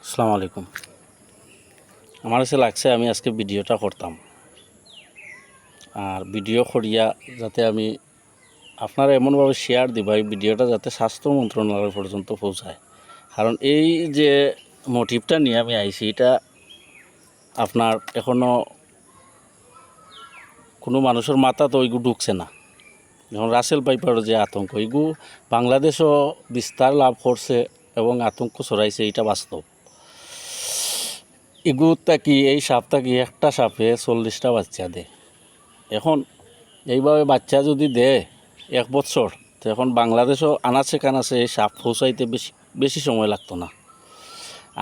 আসসালামু আলাইকুম। আমার কাছে লাগছে আমি আজকে ভিডিওটা করতাম, আর ভিডিও করিয়া যাতে আমি আপনারা এমনভাবে শেয়ার দিবা এই ভিডিওটা যাতে স্বাস্থ্য মন্ত্রণালয় পর্যন্ত পৌঁছায়। কারণ এই যে মোটিভটা নিয়ে আমি আইছি, এটা আপনার এখনও কোনো মানুষের মাথা তো ওইগু ঢুকছে না। যেমন রাসেল ভাইপারের যে আতঙ্ক, এইগু বাংলাদেশও বিস্তার লাভ করছে এবং আতঙ্ক ছড়াইছে, এটা বাস্তব। এগুতা কি এই সাপটা কি একটা সাপে 40টা বাচ্চা দেয়। এখন এইভাবে বাচ্চা যদি দেয় 1 বছর, তো এখন বাংলাদেশও আনাচে কানাচে এই সাপ পৌঁছাইতে বেশি সময় লাগতো না।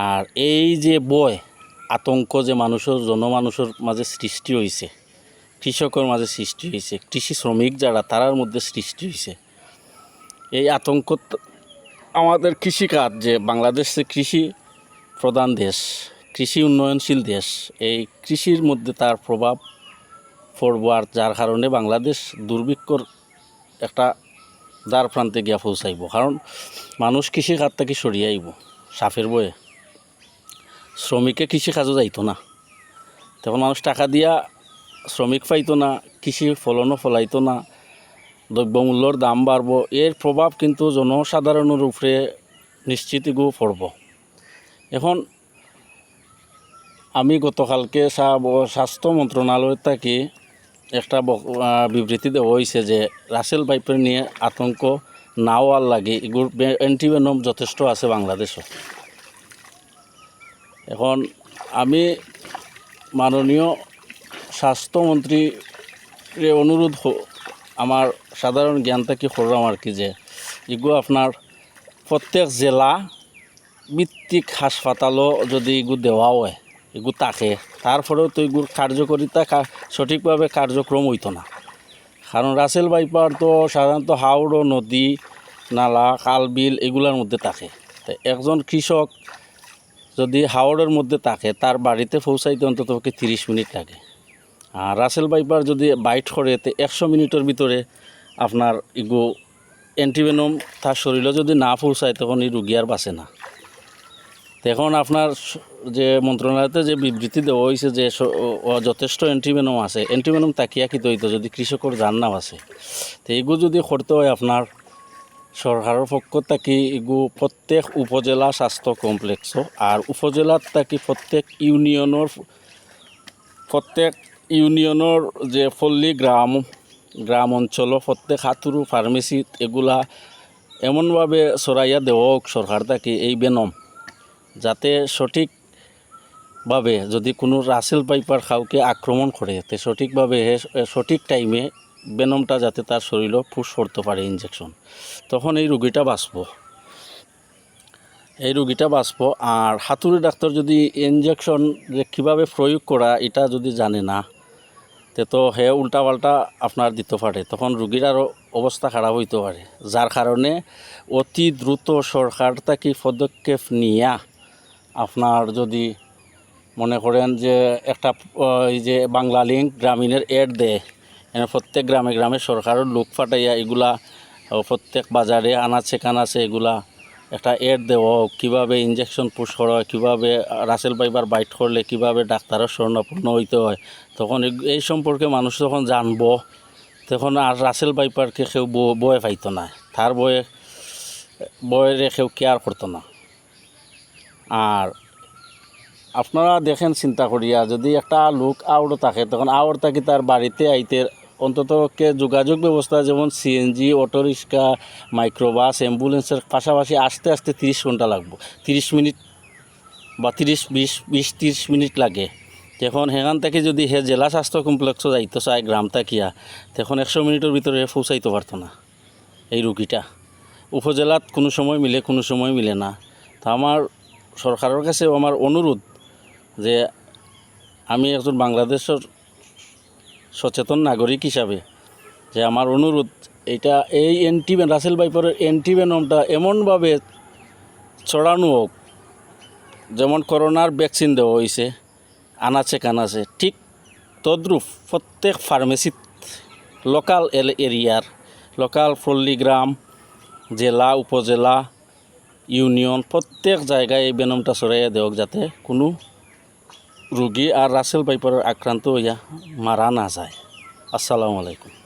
আর এই যে আতঙ্ক যে জনমানুষের মাঝে সৃষ্টি হয়েছে, কৃষকের মাঝে সৃষ্টি হয়েছে, কৃষি শ্রমিক যারা তারার মধ্যে সৃষ্টি হয়েছে, এই আতঙ্ক আমাদের কৃষিকাজ যে বাংলাদেশ যে কৃষি প্রধান দেশ, কৃষি উন্নয়নশীল দেশ, এই কৃষির মধ্যে তার প্রভাব পড়ব। আর যার কারণে বাংলাদেশ দুর্ভিক্ষর একটা দ্বার প্রান্তে গিয়া পৌঁছাইব। কারণ মানুষ কৃষিকাজ থেকে সরিয়ে আইব সাপের বয়ে। শ্রমিকে কৃষিকাজও যাইতো না, তখন মানুষ টাকা দিয়া শ্রমিক পাইতো না, কৃষি ফলনও ফলাইতো না, দ্রব্যমূল্যর দাম বাড়ব। এর প্রভাব কিন্তু জনসাধারণের উপরে নিশ্চিতই পড়ব। এখন আমি গতকালকে স্বাস্থ্য মন্ত্রণালয় থেকে একটা বিবৃতি দেওয়া হয়েছে যে রাসেল ভাইপার নিয়ে আতঙ্ক নাও আর লাগে, এগুলোর অ্যান্টিভেনম যথেষ্ট আছে বাংলাদেশও। এখন আমি মাননীয় স্বাস্থ্যমন্ত্রীর অনুরোধ আমার সাধারণ জ্ঞান থেকে করলাম আর কি, যে এগুলো আপনার প্রত্যেক জেলা ভিত্তিক হাসপাতালও যদি এগুলো দেওয়া হয়, এগুলো থাকে, তারপরেও তো এগুলোর কার্যকারিতা সঠিকভাবে কার্যক্রম হইতো না। কারণ রাসেল ভাইপার তো সাধারণত হাওড় নদী নালা খাল বিল এগুলোর মধ্যে থাকে। তো একজন কৃষক যদি হাওড়ের মধ্যে থাকে, তার বাড়িতে পৌঁছাইতে অন্তত 30 মিনিট লাগে। আর রাসেল ভাইপার যদি বাইট করে, 100 মিনিটের ভিতরে আপনার এগু অ্যান্টিভেনম তার শরীরে যদি না পৌঁছায়, তখন এই রুগী আর বাঁচে না। এখন আপনার যে মন্ত্রণালয়তে যে বিবৃতি দেওয়া হয়েছে যে যথেষ্ট অ্যান্টিভেনম আছে, অ্যান্টিভেনম তাকিয়া কি তৈত যদি কৃষকের জান না আছে, তো এগুলো যদি করতে হয় আপনার সরকারের পক্ষ থেকে এগু প্রত্যেক উপজেলা স্বাস্থ্য কমপ্লেক্স আর উপজেলার থাকি প্রত্যেক ইউনিয়নের যে পল্লী গ্রাম অঞ্চল প্রত্যেক হাতুরু ফার্মেসি এগুলা এমনভাবে ছড়াইয়া দেওয়া হোক সরকার থেকে এই বেনম, যাতে সঠিকভাবে যদি কোনো রাসেল ভাইপার কাউকে আক্রমণ করে, তে সঠিকভাবে সঠিক টাইমে বেনমটা যাতে তার শরীরে পুশ করতে পারে ইনজেকশন, তখন এই রুগীটা বাঁচব। আর হাতুড়ি ডাক্তার যদি ইনজেকশন যে কীভাবে প্রয়োগ করা এটা যদি জানে না, তো হে উল্টাপাল্টা আপনার দিতে পারে, তখন রুগীর আরও অবস্থা খারাপ হইতে পারে। যার কারণে অতি দ্রুত সরকার থেকে পদক্ষেপ নিয়া আপনার যদি মনে করেন যে একটা এই যে বাংলা লিঙ্ক গ্রামীণের অ্যাড দেয়, প্রত্যেক গ্রামে গ্রামে সরকারের লোক ফাটাইয়া এগুলা প্রত্যেক বাজারে আনাচে কানাচে এগুলা একটা অ্যাড দেওয়া হোক, কীভাবে ইনজেকশন পুশ করা হয়, কীভাবে রাসেল ভাইপার বাইট করলে কীভাবে ডাক্তারের শরণাপন্ন হইতে হয়, তখন এই সম্পর্কে মানুষ যখন জানবো, তখন আর রাসেল ভাইপারকে কেউ বয়ে পাইতো না, তার বয়ে কেউ কেয়ার করতো না। আর আপনারা দেখেন চিন্তা করিয়া, যদি একটা লোক আউড়ো থাকে, তখন আউড় থাকি তার বাড়িতে আইতে অন্ততকে যোগাযোগ ব্যবস্থা যেমন সিএনজি, অটোরিক্সা, মাইক্রোবাস, অ্যাম্বুলেন্সের পাশাপাশি আসতে 30 ঘন্টা লাগবে, 30 মিনিট বা 20-30 মিনিট লাগে। তখন সেখান থেকে যদি হে জেলা স্বাস্থ্য কমপ্লেক্সও যাইতে চায় গ্রাম থাকিয়া, তখন 100 মিনিটের ভিতরে পৌঁছাইতে পারতো না এই রুগীটা। উপজেলাত কোনো সময় মিলে, কোনো সময় মিলে না। তা আমার সরকারের কাছে আমার অনুরোধ যে আমি একজন বাংলাদেশের সচেতন নাগরিক হিসাবে যে আমার অনুরোধ, এই রাসেল ভাইপারের অ্যান্টিভেনমটা এমনভাবে ছড়ানো হোক, যেমন করোনার ভ্যাকসিন দেওয়া হয়েছে আনাচে কানাচে, ঠিক তদ্রূপ প্রত্যেক ফার্মেসিত লোকাল পল্লীগ্রাম, জেলা উপজেলা ইউনিয়ন প্রত্যেক জায়গায় এই বেনমটা ছড়াইয়া দেওক যাতে কোনো রুগী আর রাসেল পাইপারের আক্রান্ত হইয়া মারা না যায়। আসসালামু আলাইকুম।